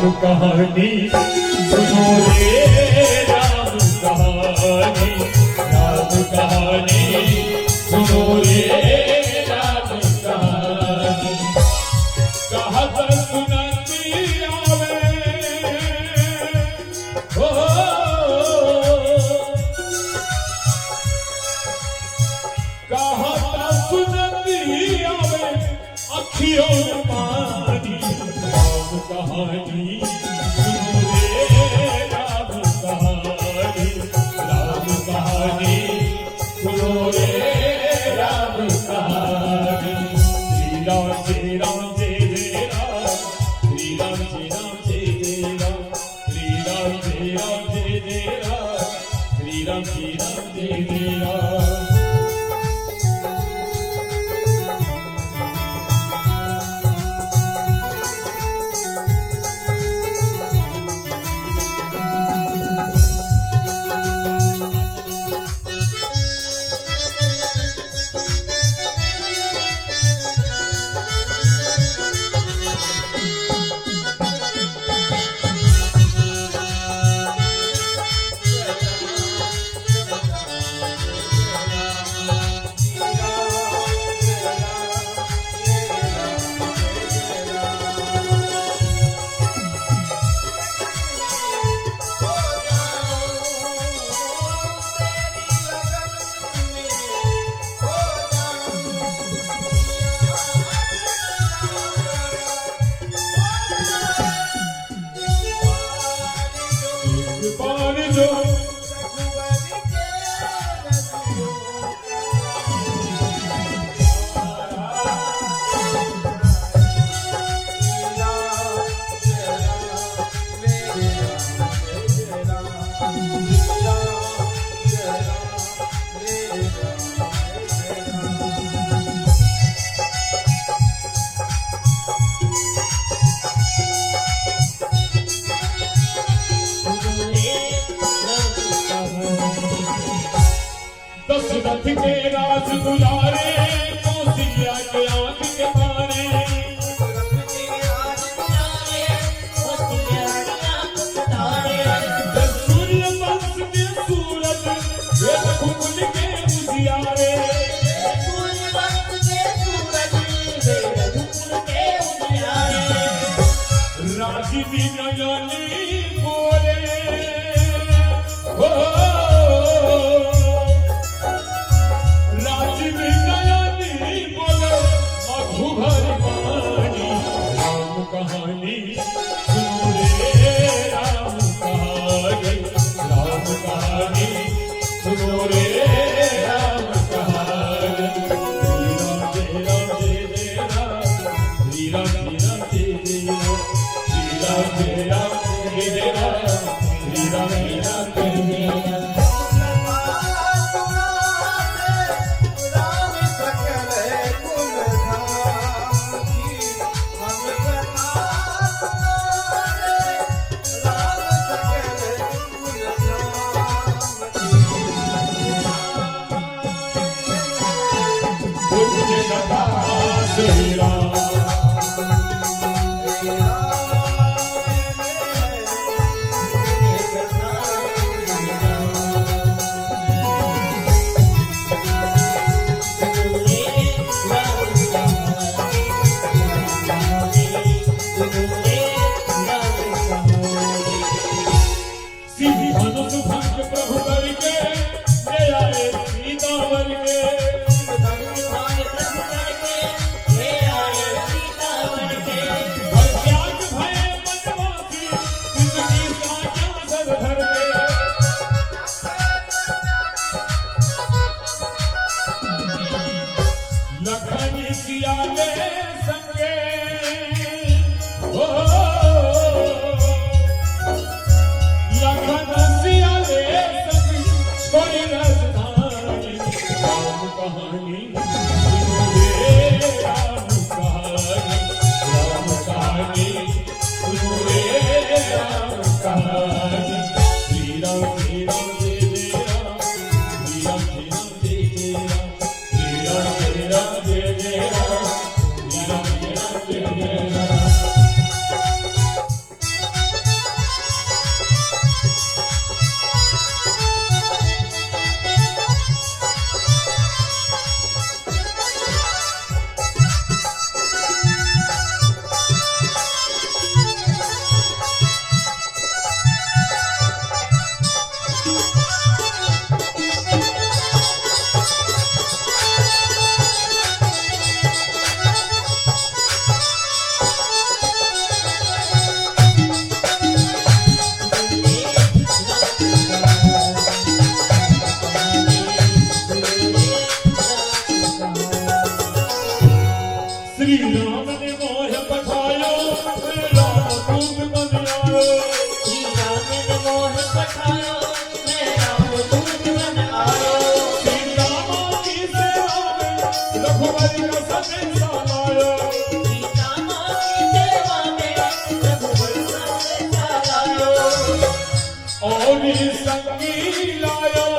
राम कहानी सुनो रे राम कहानी, राम कहानी सुनो रे राम कहानी। कहत सुनती आवे हो, कहत सुनती आवे अखियों पानी। राम कहानी सुनो रे राम कहानी, राम कहानी सुनो रे राम कहानी। श्री राम जय राम जय जय राम, श्री राम जय राम जय जय राम, श्री राम जय राम जय जय राम, श्री राम जय राम जय जय राम। दशरथ के राज दुलारे, कौशल्या के आंख के तारे। सूर्य वंश के सूरज, वेद कुल के उजियारे। राजीवी नयनी बोले हो, कहानी सुनो रे राम कहानी, राम कहानी सुनो रे राम कहानी। श्री राम जय जय राम, श्री राम जय राम जय जय राम, श्री राम जय राम जय जय राम, श्री राम जय राम जय जय राम। श्री राम धनुष भंग प्रभु करके ले आए सीतावर के। लखनी किया ले संगे हो, लखन सिया ले संगे कोई राजधानी। राम कहानी सुनो रे राम कहानी, राम कहानी सुनो रे राम कहानी। श्री राम जय राम जय जय राम, श्री राम जय राम जय जय राम, श्री राम जय राम जय जय राम, श्री राम जय राम जय जय राम। श्री राम ने मोह पठायो मैं राम दूत बन आयो श्री राम ने मोह पठायो मैं राम दूत बन आयो सीता माँ की सेवा में रघुवर का संदेशा लायो सीता माँ की सेवा में रघुवर का संदेशा लायो और संगी लायो